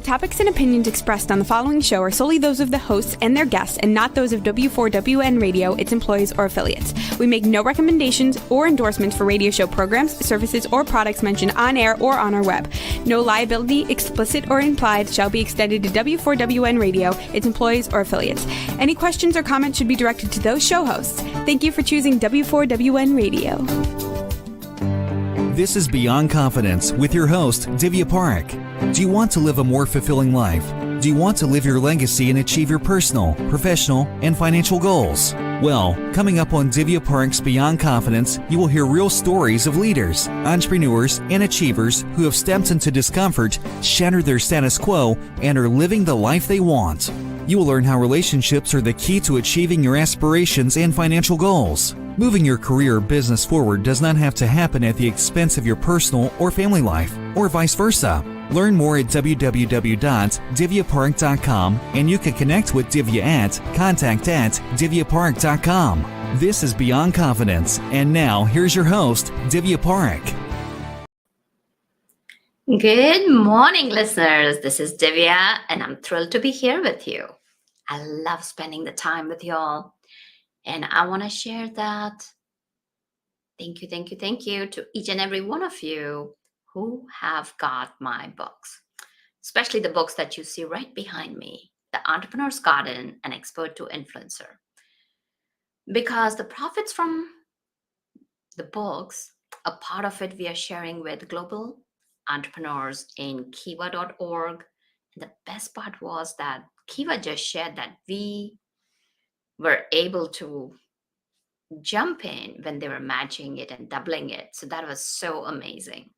topics and opinions expressed on the following show are solely those of the hosts and their guests and not those of W4WN Radio, its employees, or affiliates. We make no recommendations or endorsements for radio show programs, services, or products mentioned on air or on our web. No liability, explicit or implied, shall be extended to W4WN Radio, its employees, or affiliates. Any questions or comments should be directed to those show hosts. Thank you for choosing W4WN Radio. This is Beyond Confidence with your host, Divya Parekh. Do you want to live a more fulfilling life? Do you want to live your legacy and achieve your personal, professional, and financial goals? Well, coming up on Divya Parekh's Beyond Confidence, you will hear real stories of leaders, entrepreneurs, and achievers who have stepped into discomfort, shattered their status quo, and are living the life they want. You will learn how relationships are the key to achieving your aspirations and financial goals. Moving your career or business forward does not have to happen at the expense of your personal or family life, or vice versa. Learn more at www.divyaparekh.com, and you can connect with Divya at contact@divyaparekh.com. This is Beyond Confidence, and now here's your host, Divya Parekh. Good morning, listeners. This is Divya, and I'm thrilled to be here with you. I love spending the time with y'all, and I want to share that. Thank you to each and every one of you who have got my books, especially the books that you see right behind me, The Entrepreneur's Garden and Expert to Influencer. Because the profits from the books, a part of it we are sharing with global entrepreneurs in Kiva.org. And the best part was that Kiva just shared that we were able to jump in when they were matching it and doubling it. So that was so amazing.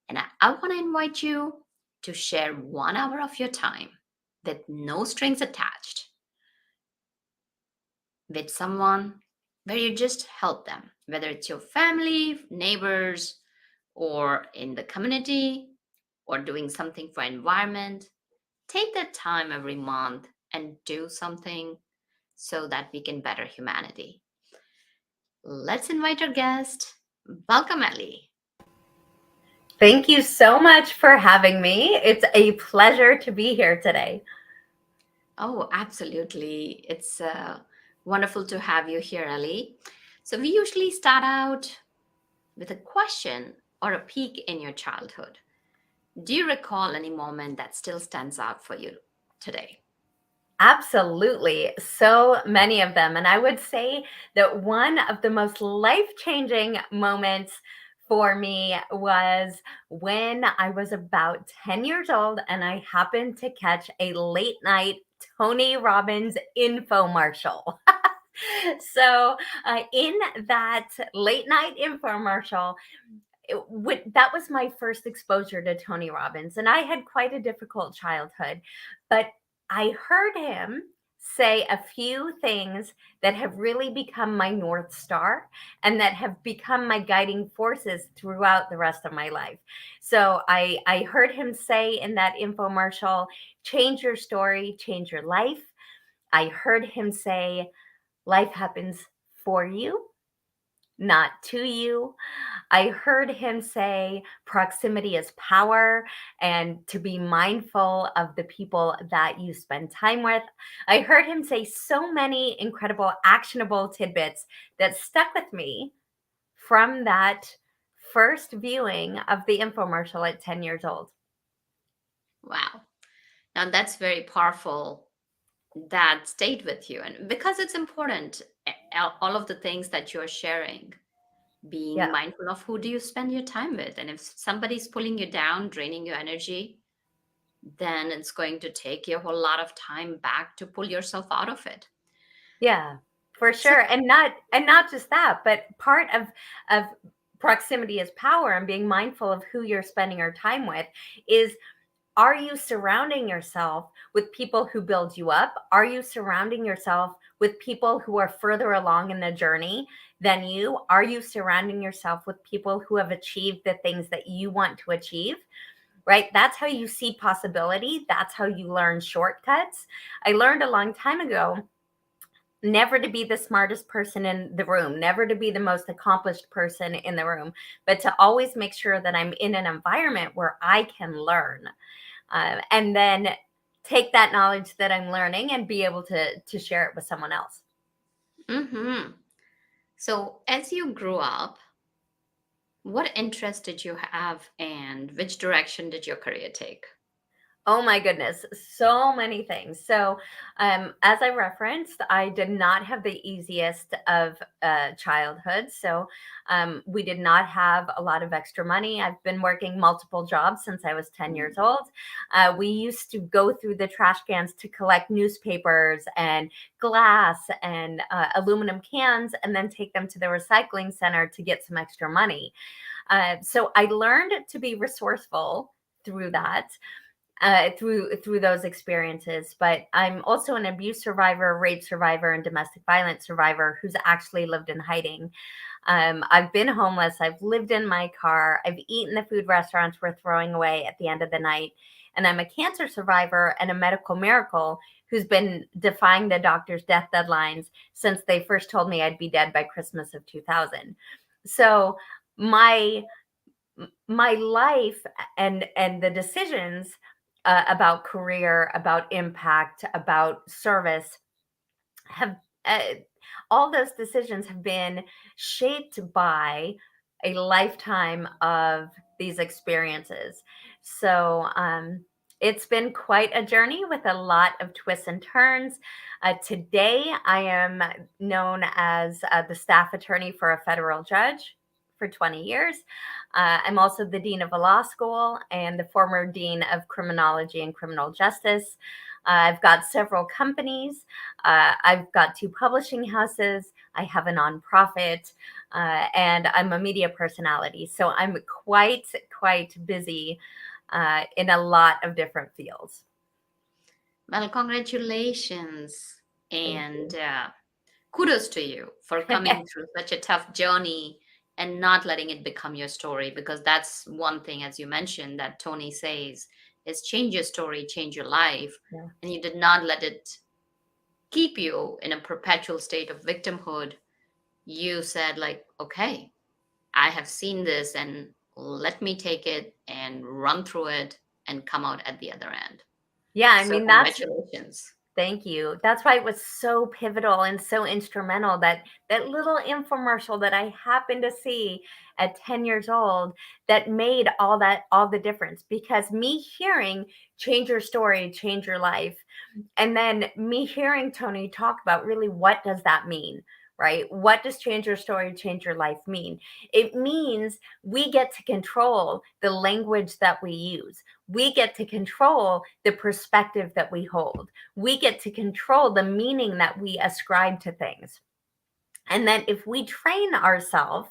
And I want to invite you to share 1 hour of your time with no strings attached with someone where you just help them, whether it's your family, neighbors, or in the community, or doing something for environment. Take that time every month and do something so that we can better humanity. Let's invite our guest. Welcome, Ellie. Thank you so much for having me. It's a pleasure to be here today. Oh, absolutely. It's wonderful to have you here, Ellie. So we usually start out with a question or a peek in your childhood. Do you recall any moment that still stands out for you today? Absolutely. So many of them. And I would say that one of the most life-changing moments for me was when I was about 10 years old and I happened to catch a late night Tony Robbins infomercial. So in that late night infomercial, that was my first exposure to Tony Robbins. And I had quite a difficult childhood, but I heard him say a few things that have really become my North Star and that have become my guiding forces throughout the rest of my life. So I heard him say in that infomercial, change your story, change your life. I heard him say, life happens for you, not to you. I heard him say proximity is power and to be mindful of the people that you spend time with. I heard him say so many incredible actionable tidbits that stuck with me from that first viewing of the infomercial at 10 years old. Wow. Now that's very powerful. That stayed with you. And because it's important, all of the things that you're sharing, being mindful of who do you spend your time with. And if somebody's pulling you down, draining your energy, then it's going to take you a whole lot of time back to pull yourself out of it. Yeah, for sure. And not just that, but part of proximity is power and being mindful of who you're spending your time with is, are you surrounding yourself with people who build you up? Are you surrounding yourself with people who are further along in the journey than you? Are you surrounding yourself with people who have achieved the things that you want to achieve? Right? That's how you see possibility. That's how you learn shortcuts. I learned a long time ago never to be the smartest person in the room, never to be the most accomplished person in the room, but to always make sure that I'm in an environment where I can learn. and then take that knowledge that I'm learning and be able to share it with someone else. Mm-hmm. So, as you grew up, what interest did you have and which direction did your career take? Oh my goodness, so many things. So, as I referenced, I did not have the easiest of childhood. So, we did not have a lot of extra money. I've been working multiple jobs since I was 10 years old. We used to go through the trash cans to collect newspapers and glass and aluminum cans and then take them to the recycling center to get some extra money. So, I learned to be resourceful through that, through those experiences. But I'm also an abuse survivor, rape survivor, and domestic violence survivor who's actually lived in hiding. I've been homeless. I've lived in my car. I've eaten the food restaurants we're throwing away at the end of the night. And I'm a cancer survivor and a medical miracle who's been defying the doctor's death deadlines since they first told me I'd be dead by Christmas of 2000. So my my life and the decisions about career, about impact, about service have uh, all those decisions have been shaped by a lifetime of these experiences. So it's been quite a journey with a lot of twists and turns. Today, I am known as the staff attorney for a federal judge for 20 years. I'm also the dean of a law school and the former dean of criminology and criminal justice. I've got several companies. I've got 2 publishing houses. I have a nonprofit, and I'm a media personality. So I'm quite busy in a lot of different fields. Well, congratulations Thank and you. kudos to you for coming through such a tough journey and not letting it become your story, because that's one thing, as you mentioned, that Tony says is change your story, change your life. Yeah. And you did not let it keep you in a perpetual state of victimhood. You said, like, okay, I have seen this and let me take it and run through it and come out at the other end. Yeah, I So, mean, congratulations. thank you. That's why it was so pivotal and so instrumental that that little infomercial that I happened to see at 10 years old that made all the difference, because me hearing change your story, change your life, and then me hearing Tony talk about really what does that mean, right? What does change your story, change your life mean? It means we get to control the language that we use. We get to control the perspective that we hold. We get to control the meaning that we ascribe to things. And then if we train ourselves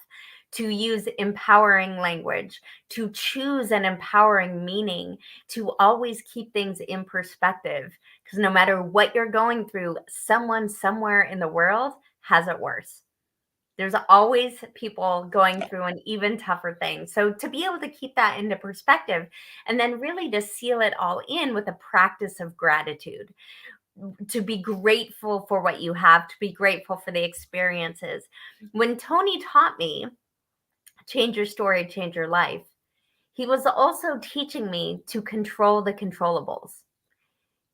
to use empowering language, to choose an empowering meaning, to always keep things in perspective, because no matter what you're going through, someone somewhere in the world has it worse. There's always people going through an even tougher thing. So to be able to keep that into perspective and then really to seal it all in with a practice of gratitude, to be grateful for what you have, to be grateful for the experiences. When Tony taught me, change your story, change your life, he was also teaching me to control the controllables,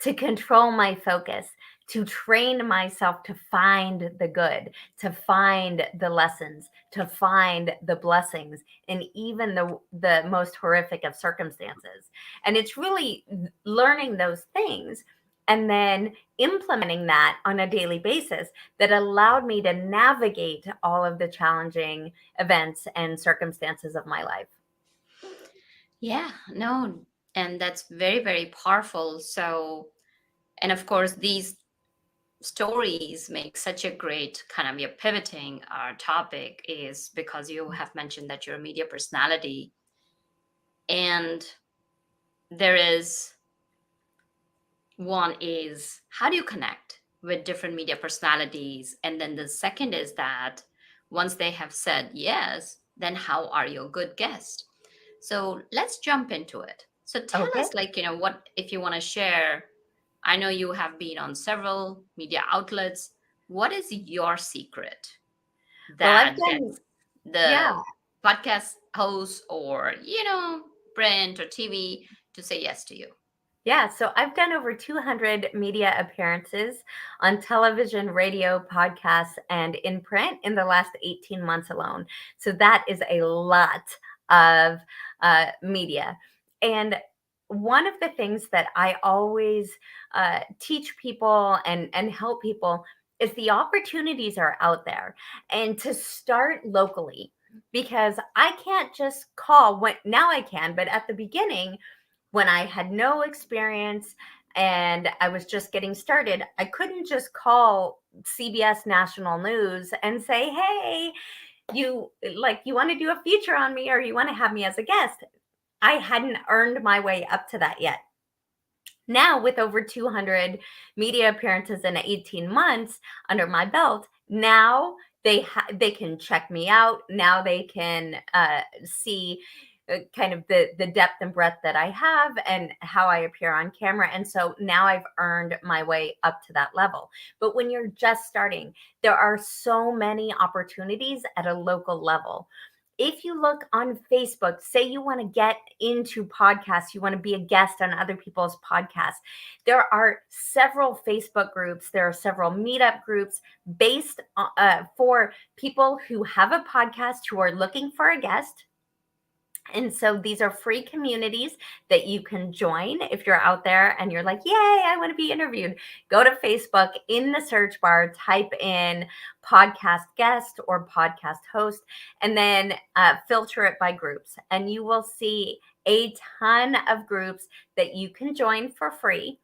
to control my focus, to train myself to find the good, to find the lessons, to find the blessings in even the most horrific of circumstances. And it's really learning those things and then implementing that on a daily basis that allowed me to navigate all of the challenging events and circumstances of my life. Yeah, no, and that's very, very powerful. So, and of course, these stories make such a great kind of, you're pivoting our topic is because you have mentioned that you're a media personality. And there is one is how do you connect with different media personalities? And then the second is that once they have said yes, then how are you a good guest? So let's jump into it. So tell Okay. us, like, what if you want to share? I know you have been on several media outlets. What is your secret Well, I've that done, gets yeah. the podcast host or, print or TV to say yes to you? Yeah, so I've done over 200 media appearances on television, radio, podcasts, and in print in the last 18 months alone. So that is a lot of media. And one of the things that I always teach people and help people is the opportunities are out there and to start locally. Because I can't just call when now I can, but at the beginning, when I had no experience and I was just getting started, I couldn't just call CBS National News and say, "Hey, you want to do a feature on me or you want to have me as a guest?" I hadn't earned my way up to that yet. Now, with over 200 media appearances in 18 months under my belt, now they can check me out. Now they can see kind of the depth and breadth that I have and how I appear on camera. And so now I've earned my way up to that level. But when you're just starting, there are so many opportunities at a local level. If you look on Facebook, say you want to get into podcasts, you want to be a guest on other people's podcasts, there are several Facebook groups, there are several meetup groups based for people who have a podcast who are looking for a guest. And so these are free communities that you can join if you're out there and you're like, yay, I want to be interviewed. Go to Facebook, in the search bar, type in podcast guest or podcast host, and then filter it by groups. And you will see a ton of groups that you can join for free.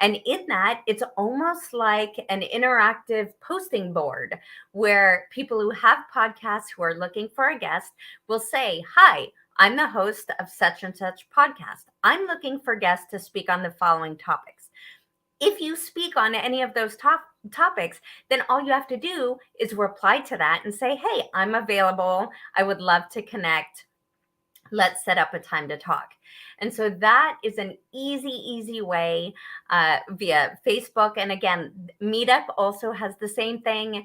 And in that, it's almost like an interactive posting board where people who have podcasts who are looking for a guest will say, "Hi, I'm the host of such and such podcast. I'm looking for guests to speak on the following topics." If you speak on any of those topics, then all you have to do is reply to that and say, "Hey, I'm available. I would love to connect. Let's set up a time to talk." And so that is an easy way via Facebook. And again, Meetup also has the same thing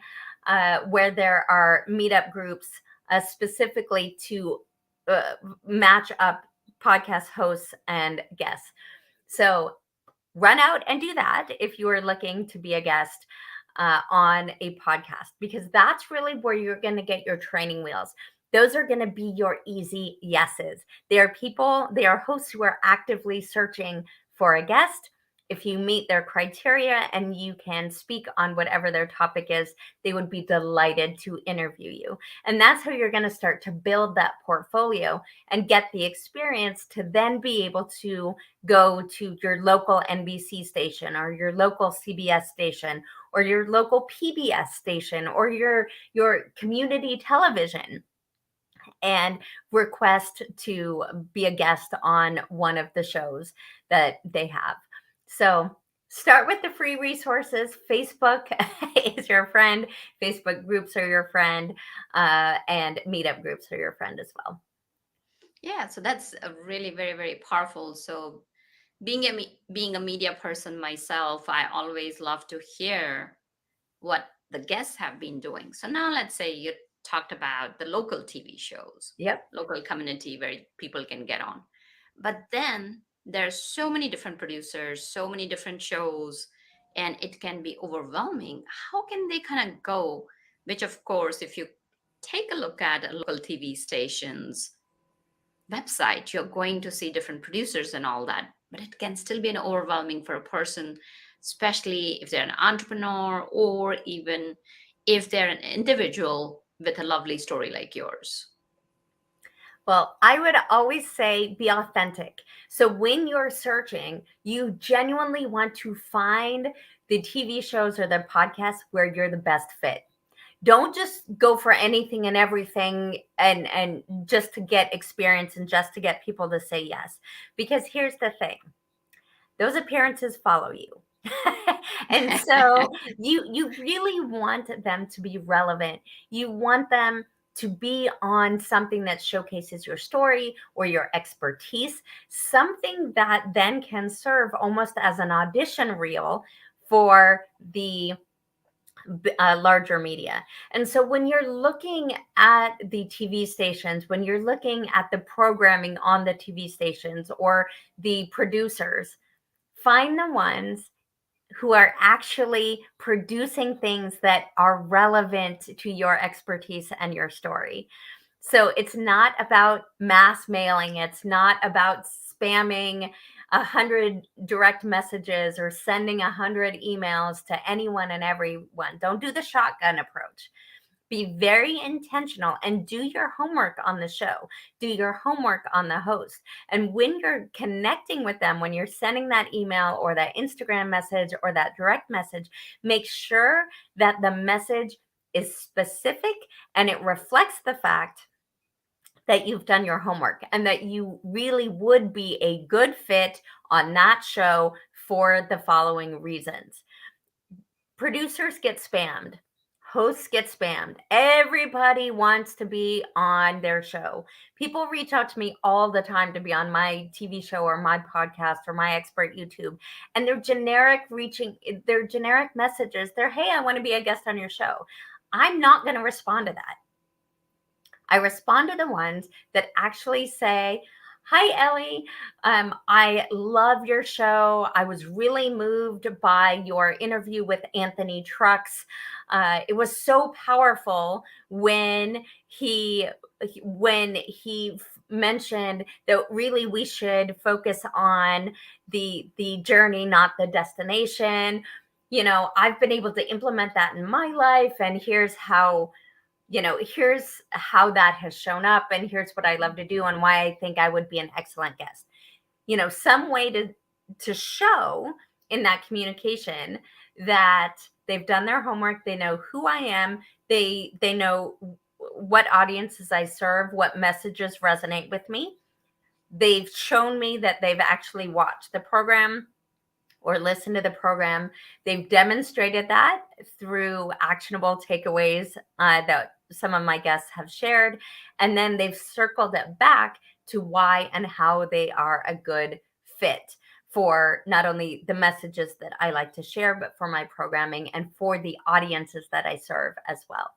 where there are meetup groups specifically to match up podcast hosts and guests. So run out and do that if you are looking to be a guest on a podcast, because that's really where you're going to get your training wheels. Those are going to be your easy yeses. They are hosts who are actively searching for a guest. If you meet their criteria and you can speak on whatever their topic is, they would be delighted to interview you. And that's how you're going to start to build that portfolio and get the experience to then be able to go to your local NBC station or your local CBS station or your local PBS station or your community television and request to be a guest on one of the shows that they have. So start with the free resources. Facebook is your friend. Facebook groups are your friend, and meetup groups are your friend as well. Yeah, so that's a really very, very powerful. So being a media person myself, I always love to hear what the guests have been doing. So now let's say you talked about the local TV shows, Yep. local community where people can get on. But then there's so many different producers, so many different shows, and it can be overwhelming. How can they kind of go? Which, of course, if you take a look at a local TV station's website, you're going to see different producers and all that, but it can still be an overwhelming for a person, especially if they're an entrepreneur or even if they're an individual with a lovely story like yours. Well, I would always say be authentic. So when you're searching, you genuinely want to find the TV shows or the podcasts where you're the best fit. Don't just go for anything and everything and just to get experience and just to get people to say yes. Because here's the thing. Those appearances follow you. And so you really want them to be relevant. You want them to be on something that showcases your story or your expertise, something that then can serve almost as an audition reel for the larger media. And so when you're looking at the TV stations, when you're looking at the programming on the TV stations or the producers, Find the ones who are actually producing things that are relevant to your expertise and your story. So it's not about mass mailing. It's not about spamming 100 direct messages or sending 100 emails to anyone and everyone. Don't do the shotgun approach. Be very intentional and do your homework on the show. Do your homework on the host. And when you're connecting with them, when you're sending that email or that Instagram message or that direct message, make sure that the message is specific and it reflects the fact that you've done your homework and that you really would be a good fit on that show for the following reasons. Producers get spammed. Hosts get spammed. Everybody wants to be on their show. People reach out to me all the time to be on my TV show or my podcast or my expert YouTube. And they're generic messages. They're, hey, I want to be a guest on your show. I'm not going to respond to that. I respond to the ones that actually say, hi, Ellie. I love your show. I was really moved by your interview with Anthony Trucks. It was so powerful when he mentioned that really we should focus on the journey, not the destination. You know, I've been able to implement that in my life, and here's how that has shown up, and here's what I love to do and why I think I would be an excellent guest. Some way to show in that communication that they've done their homework, they know who I am, they know what audiences I serve, what messages resonate with me. They've shown me that they've actually watched the program or listen to the program. They've demonstrated that through actionable takeaways that some of my guests have shared. And then they've circled it back to why and how they are a good fit for not only the messages that I like to share, but for my programming and for the audiences that I serve as well.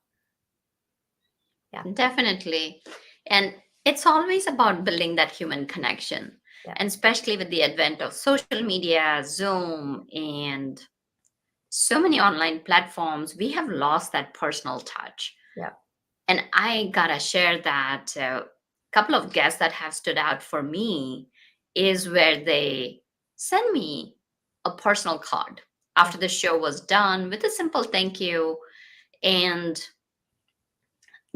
Yeah, definitely. And it's always about building that human connection. Yeah. And especially with the advent of social media, Zoom, and so many online platforms, we have lost that personal touch. Yeah. And I gotta share that a couple of guests that have stood out for me is where they send me a personal card after the show was done with a simple thank you, and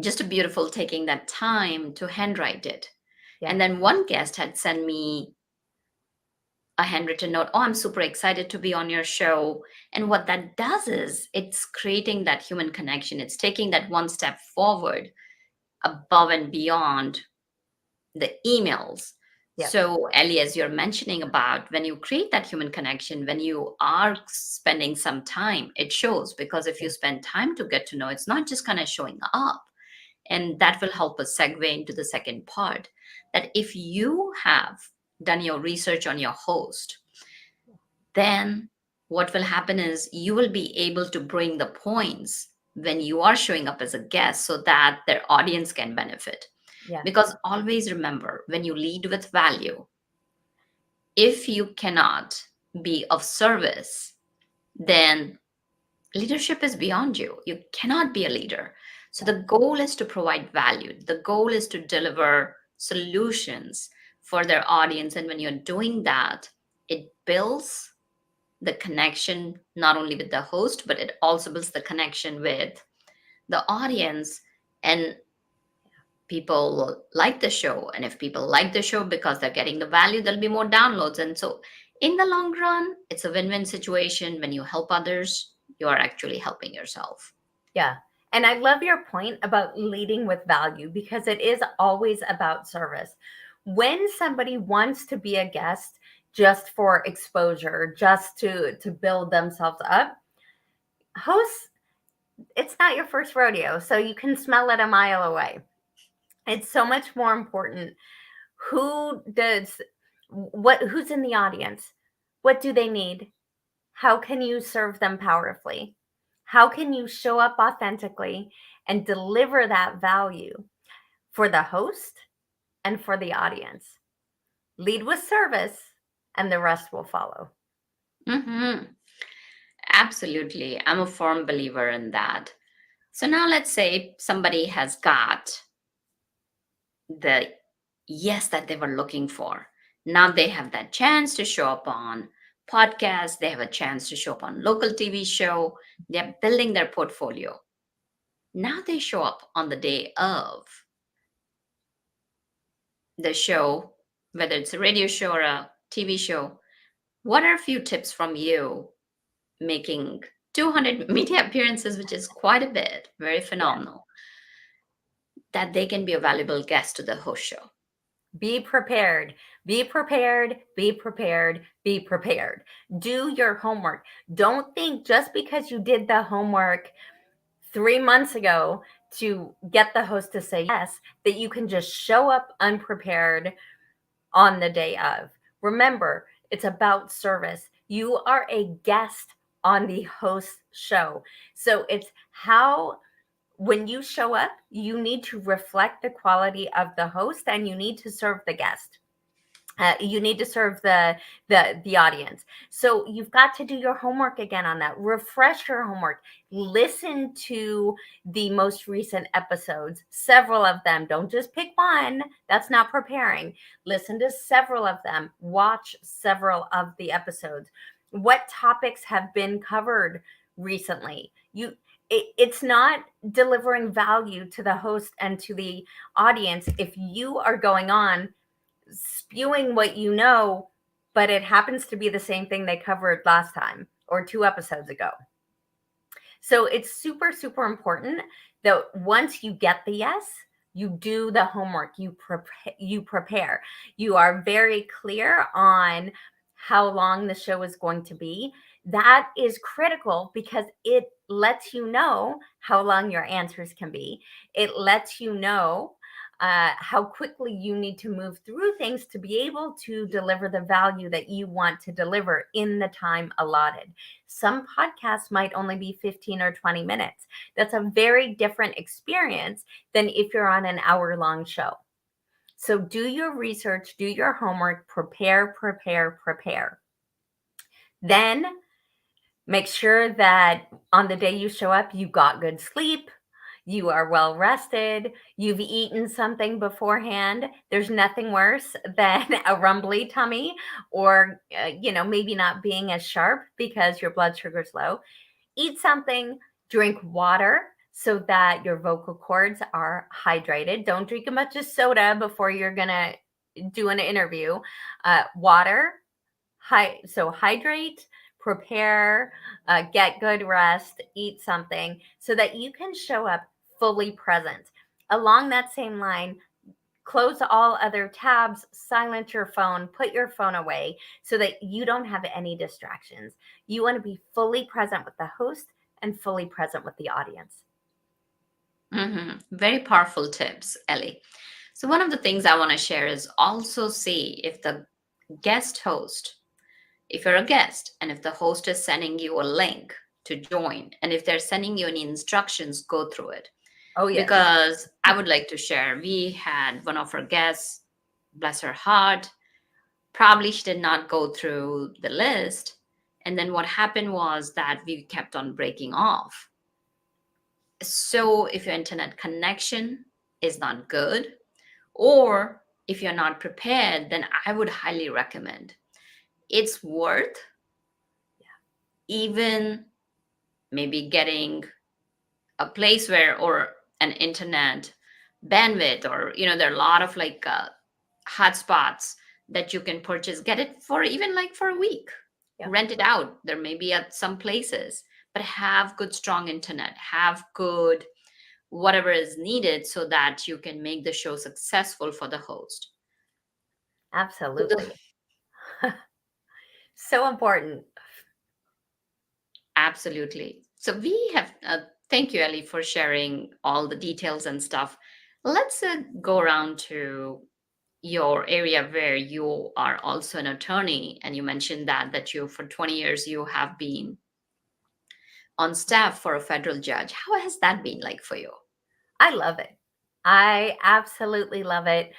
just a beautiful taking that time to handwrite it. Yeah. And then one guest had sent me a handwritten note. Oh, I'm super excited to be on your show. And what that does is it's creating that human connection. It's taking that one step forward above and beyond the emails. Yeah. So Ellie, as you're mentioning about when you create that human connection, when you are spending some time, it shows, because if you spend time to get to know, it's not just kind of showing up. And that will help us segue into the second part, that if you have done your research on your host, then what will happen is you will be able to bring the points when you are showing up as a guest so that their audience can benefit. Yeah. Because always remember, when you lead with value, if you cannot be of service, then leadership is beyond you. You cannot be a leader. So the goal is to provide value. The goal is to deliver solutions for their audience. And when you're doing that, it builds the connection not only with the host, but it also builds the connection with the audience. And people like the show. And if people like the show because they're getting the value, there'll be more downloads. And so in the long run, it's a win-win situation. When you help others, you are actually helping yourself. Yeah. And I love your point about leading with value, because it is always about service. When somebody wants to be a guest just for exposure, just to build themselves up, hosts, it's not your first rodeo. So you can smell it a mile away. It's so much more important who's in the audience? What do they need? How can you serve them powerfully? How can you show up authentically and deliver that value for the host and for the audience? Lead with service, and the rest will follow. Mm-hmm. Absolutely. I'm a firm believer in that. So now let's say somebody has got the yes that they were looking for. Now they have that chance to show up on podcasts, they have a chance to show up on local TV show, they're building their portfolio. Now they show up on the day of the show, whether it's a radio show or a TV show. What are a few tips from you making 200 media appearances, which is quite a bit, very Yeah. phenomenal, that they can be a valuable guest to the host show? Be prepared. Be prepared. Be prepared. Be prepared. Do your homework. Don't think just because you did the homework 3 months ago to get the host to say yes, that you can just show up unprepared on the day of. Remember, it's about service. You are a guest on the host show. So it's how, when you show up, you need to reflect the quality of the host and you need to serve the guest. You need to serve the audience. So you've got to do your homework again on that. Refresh your homework. Listen to the most recent episodes, several of them. Don't just pick one. That's not preparing. Listen to several of them. Watch several of the episodes. What topics have been covered recently? It's not delivering value to the host and to the audience if you are going on spewing what you know, but it happens to be the same thing they covered last time or 2 episodes ago. So it's super, super important that once you get the yes, you do the homework, you prepare. You are very clear on how long the show is going to be. That is critical because it lets you know how long your answers can be. It lets you know how quickly you need to move through things to be able to deliver the value that you want to deliver in the time allotted. Some podcasts might only be 15 or 20 minutes. That's a very different experience than if you're on an hour-long show. So do your research, do your homework, prepare, prepare, prepare. Then make sure that on the day you show up, you got good sleep, you are well rested, you've eaten something beforehand. There's nothing worse than a rumbly tummy or, maybe not being as sharp because your blood sugar's low. Eat something, drink water so that your vocal cords are hydrated. Don't drink a bunch of soda before you're going to do an interview. Water, so hydrate, prepare, get good rest, eat something so that you can show up fully present. Along that same line, close all other tabs, silence your phone, put your phone away so that you don't have any distractions. You want to be fully present with the host and fully present with the audience. Very powerful tips, Ellie. So, one of the things I want to share is also see if the guest host, if you're a guest, and if the host is sending you a link to join, and if they're sending you any instructions, go through it. Oh, yes. Because I would like to share, we had one of our guests, bless her heart, probably she did not go through the list. And then what happened was that we kept on breaking off. So if your internet connection is not good, or if you're not prepared, then I would highly recommend it's worth even maybe getting a place where, or an internet bandwidth, or there are a lot of like hotspots that you can purchase, get it for even like for a week. Yeah. Rent it out. There may be at some places, but have good strong internet, have good whatever is needed so that you can make the show successful for the host. Absolutely. So important. Absolutely. So we have, thank you, Ellie, for sharing all the details and stuff. Let's go around to your area where you are also an attorney, and you mentioned that you, for 20 years, you have been on staff for a federal judge. How has that been like for you? I love it. I absolutely love it.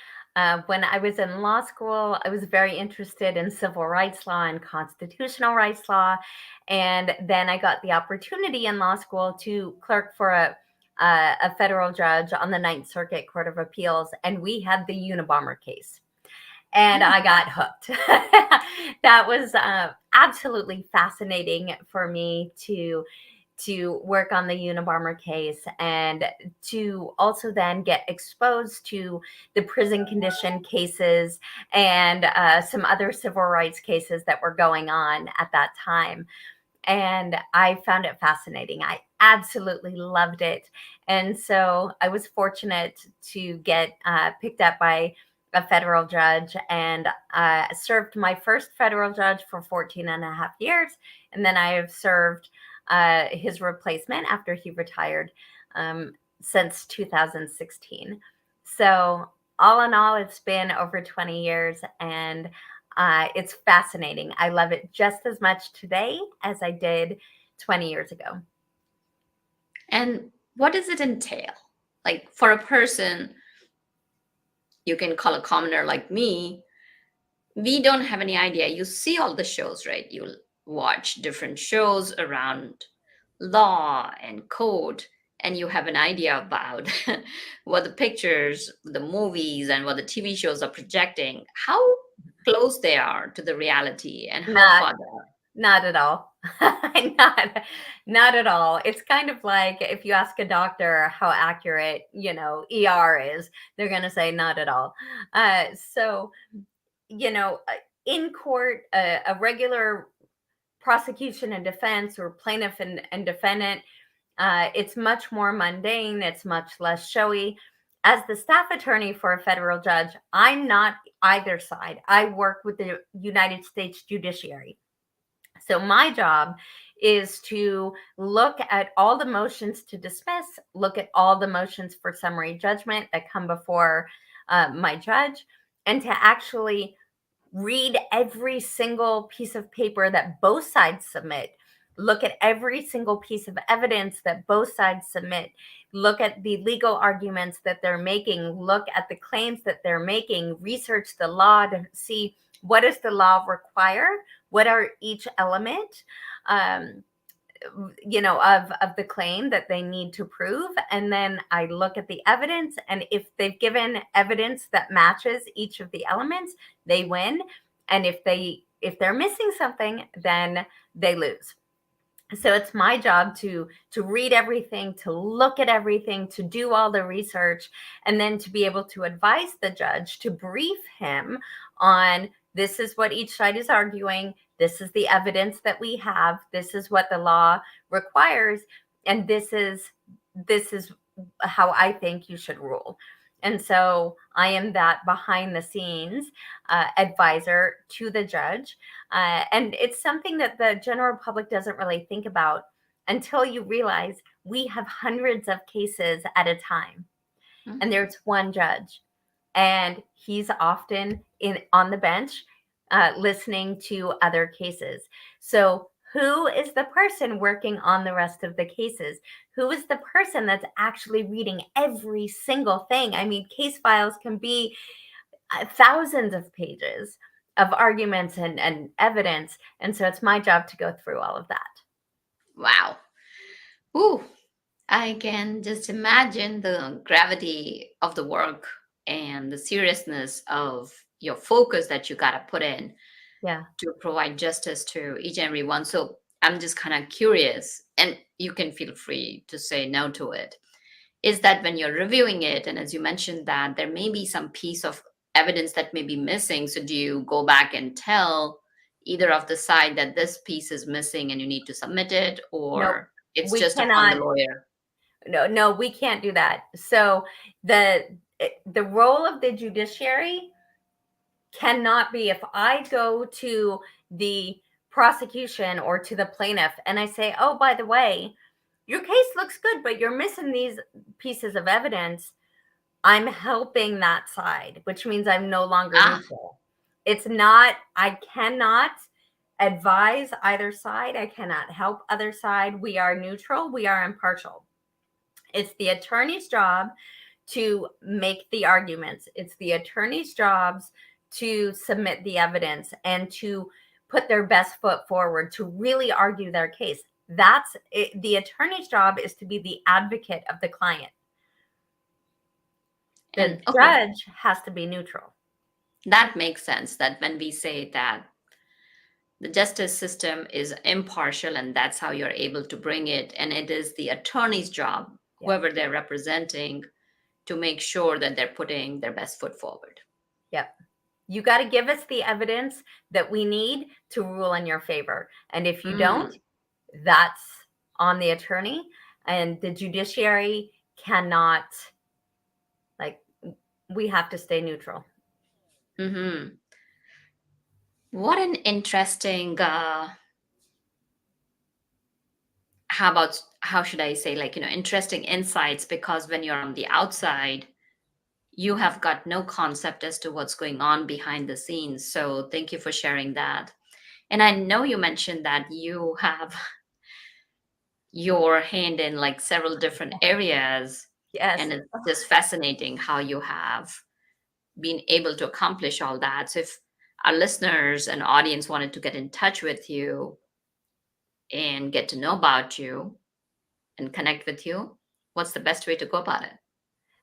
When I was in law school, I was very interested in civil rights law and constitutional rights law. And then I got the opportunity in law school to clerk for a federal judge on the Ninth Circuit Court of Appeals. And we had the Unabomber case. And I got hooked. That was absolutely fascinating for me to work on the Unabomber case and to also then get exposed to the prison condition cases and some other civil rights cases that were going on at that time. And I found it fascinating. I absolutely loved it. And so I was fortunate to get picked up by a federal judge and served my first federal judge for 14 and a half years. And then I have served his replacement after he retired since 2016. So all in all, it's been over 20 years and it's fascinating. I love it just as much today as I did 20 years ago. And what does it entail? Like for a person, you can call a commoner like me, we don't have any idea. You see all the shows, right? You watch different shows around law and code, and you have an idea about what the pictures, the movies, and what the TV shows are projecting, how close they are to the reality and how far they are. Not at all. Not at all. It's kind of like if you ask a doctor how accurate, ER is, they're going to say not at all. So, in court, a regular prosecution and defense or plaintiff and defendant, it's much more mundane. It's much less showy. As the staff attorney for a federal judge, I'm not either side. I work with the United States judiciary. So my job is to look at all the motions to dismiss, look at all the motions for summary judgment that come before my judge, and to actually read every single piece of paper that both sides submit, look at every single piece of evidence that both sides submit, look at the legal arguments that they're making, look at the claims that they're making, research the law to see what does the law require, what are each element of the claim that they need to prove. And then I look at the evidence, and if they've given evidence that matches each of the elements, they win. And if they're missing something, then they lose. So it's my job to read everything, to look at everything, to do all the research, and then to be able to advise the judge, to brief him on this is what each side is arguing. This is the evidence that we have. This is what the law requires. And this is how I think you should rule. And so I am that behind the scenes advisor to the judge. And it's something that the general public doesn't really think about until you realize we have hundreds of cases at a time. Mm-hmm. And there's one judge. And he's often on the bench listening to other cases. So who is the person working on the rest of the cases? Who is the person that's actually reading every single thing? I mean, case files can be thousands of pages of arguments and evidence. And so it's my job to go through all of that. Wow. Ooh, I can just imagine the gravity of the work and the seriousness of your focus that you got to put in to provide justice to each and every one. So I'm just kind of curious, and you can feel free to say no to it, is that when you're reviewing it, and as you mentioned that there may be some piece of evidence that may be missing, so do you go back and tell either of the side that this piece is missing and you need to submit it, or nope, it's just upon the lawyer? No, we can't do that. So the role of the judiciary cannot be, if I go to the prosecution or to the plaintiff and I say, oh, by the way, your case looks good, but you're missing these pieces of evidence, I'm helping that side, which means I'm no longer neutral. It's not, I cannot advise either side. I cannot help other side. We are neutral. We are impartial. It's the attorney's job to make the arguments. It's the attorney's jobs to submit the evidence and to put their best foot forward to really argue their case. That's it. The attorney's job is to be the advocate of the client. The And okay, judge has to be neutral. that makes sense, that when we say that the justice system is impartial and that's how you're able to bring it, and it is the attorney's job, Yeah. whoever they're representing, to make sure that they're putting their best foot forward. Yep. You got to give us the evidence that we need to rule in your favor. And if you don't, that's on the attorney. And the judiciary cannot, like, we have to stay neutral. Mm-hmm. What an interesting, how should I say, like, interesting insights, because when you're on the outside, you have got no concept as to what's going on behind the scenes. So thank you for sharing that. And I know you mentioned that you have your hand in like several different areas, Yes. and it's just fascinating how you have been able to accomplish all that. So if our listeners and audience wanted to get in touch with you and get to know about you and connect with you, what's the best way to go about it?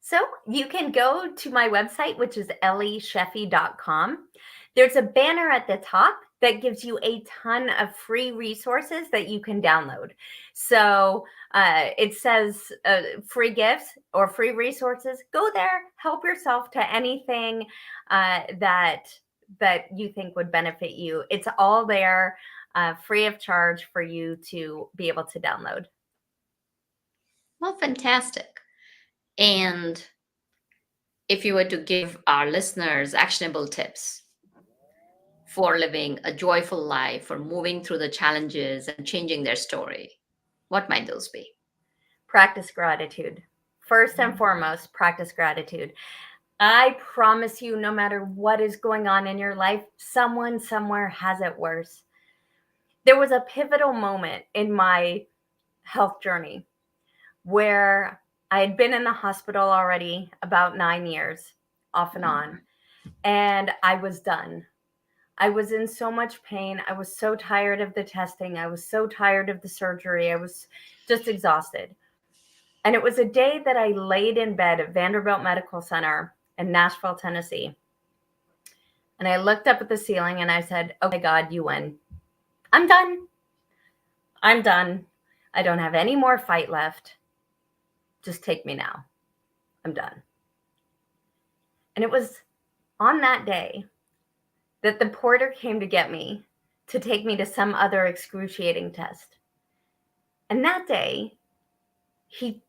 So you can go to my website, which is ellieshefi.com. There's a banner at the top that gives you a ton of free resources that you can download. So it says free gifts or free resources. Go there, help yourself to anything that you think would benefit you. It's all there, free of charge for you to be able to download. Well, fantastic. And if you were to give our listeners actionable tips for living a joyful life, for moving through the challenges and changing their story, what might those be? Practice gratitude. First and foremost, practice gratitude. I promise you, no matter what is going on in your life, someone somewhere has it worse. There was a pivotal moment in my health journey where I had been in the hospital already about 9 years, off and on, and I was done. I was in so much pain. I was so tired of the testing. I was so tired of the surgery. I was just exhausted. And it was a day that I laid in bed at Vanderbilt Medical Center in Nashville, Tennessee. And I looked up at the ceiling and I said, okay, God, you win. I'm done. I'm done. I don't have any more fight left. Just take me now. I'm done. And it was on that day that the porter came to get me to take me to some other excruciating test. And that day, he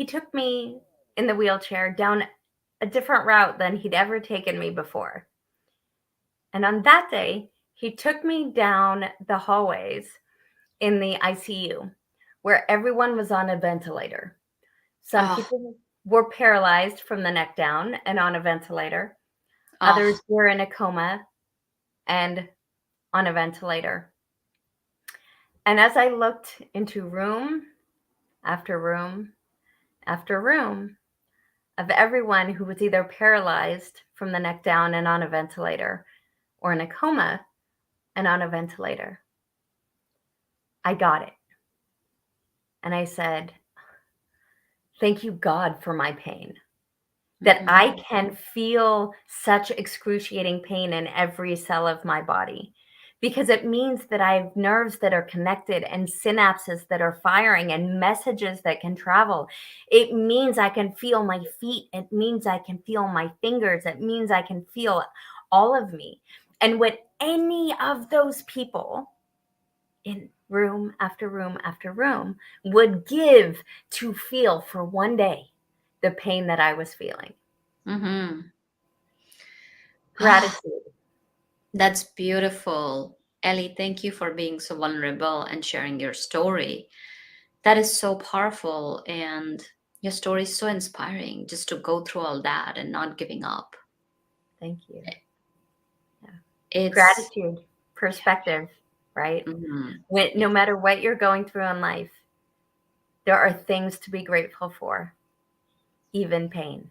took me in the wheelchair down a different route than he'd ever taken me before. And on that day, he took me down the hallways in the ICU where everyone was on a ventilator. Some people were paralyzed from the neck down and on a ventilator. Others were in a coma and on a ventilator. And as I looked into room after room after room of everyone who was either paralyzed from the neck down and on a ventilator or in a coma and on a ventilator, I got it. And I said, thank you, God, for my pain. That I can feel such excruciating pain in every cell of my body, because it means that I have nerves that are connected and synapses that are firing and messages that can travel. It means I can feel my feet. It means I can feel my fingers. It means I can feel all of me. And what any of those people in room after room after room would give to feel for one day the pain that I was feeling. Gratitude. That's beautiful. Ellie, thank you for being so vulnerable and sharing your story. That is so powerful. And your story is so inspiring, just to go through all that and not giving up. Thank you. Yeah. It's Gratitude, perspective, right? No matter what you're going through in life, there are things to be grateful for, even pain.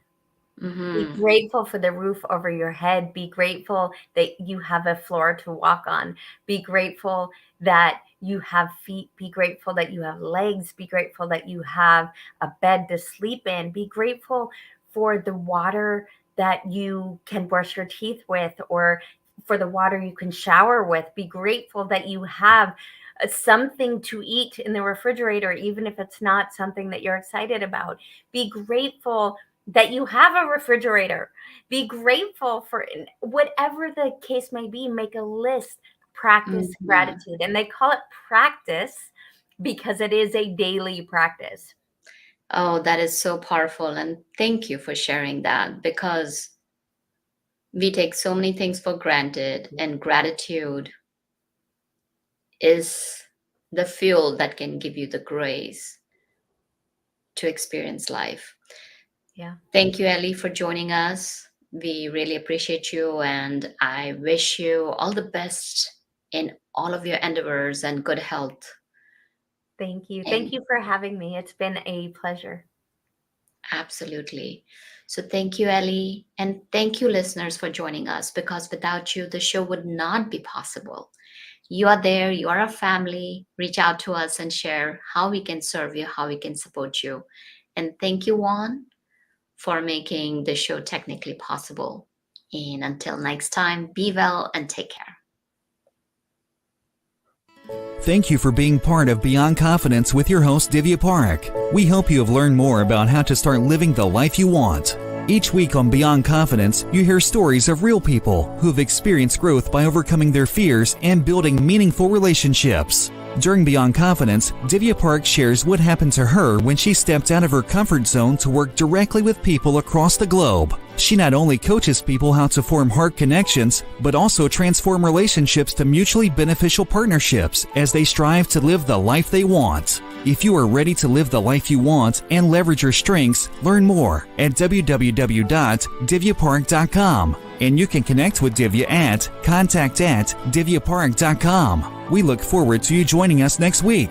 Be grateful for the roof over your head. Be grateful that you have a floor to walk on. Be grateful that you have feet. Be grateful that you have legs. Be grateful that you have a bed to sleep in. Be grateful for the water that you can brush your teeth with, or for the water you can shower with. Be grateful that you have something to eat in the refrigerator, even if it's not something that you're excited about. Be grateful that you have a refrigerator. Be grateful for whatever the case may be. Make a list, practice gratitude. And they call it practice because it is a daily practice. Oh, that is so powerful. And thank you for sharing that, because we take so many things for granted, and gratitude is the fuel that can give you the grace to experience life. Yeah. Thank you, Ellie, for joining us. We really appreciate you, and I wish you all the best in all of your endeavors and good health. Thank you. And Thank you for having me. It's been a pleasure. absolutely. So thank you, Ellie, and thank you, listeners, for joining us, because without you, the show would not be possible. You are there, you are a family. Reach out to us and share how we can serve you, how we can support you. And thank you, Juan, for making the show technically possible. And until next time, be well and take care. Thank you for being part of Beyond Confidence with your host, Divya Parekh. We hope you have learned more about how to start living the life you want. Each week on Beyond Confidence, you hear stories of real people who have experienced growth by overcoming their fears and building meaningful relationships. During Beyond Confidence, Divya Parekh shares what happened to her when she stepped out of her comfort zone to work directly with people across the globe. She not only coaches people how to form heart connections, but also transform relationships to mutually beneficial partnerships as they strive to live the life they want. If you are ready to live the life you want and leverage your strengths, learn more at www.divyaparekh.com. And you can connect with Divya at contact@divyaparekh.com. We look forward to you joining us next week.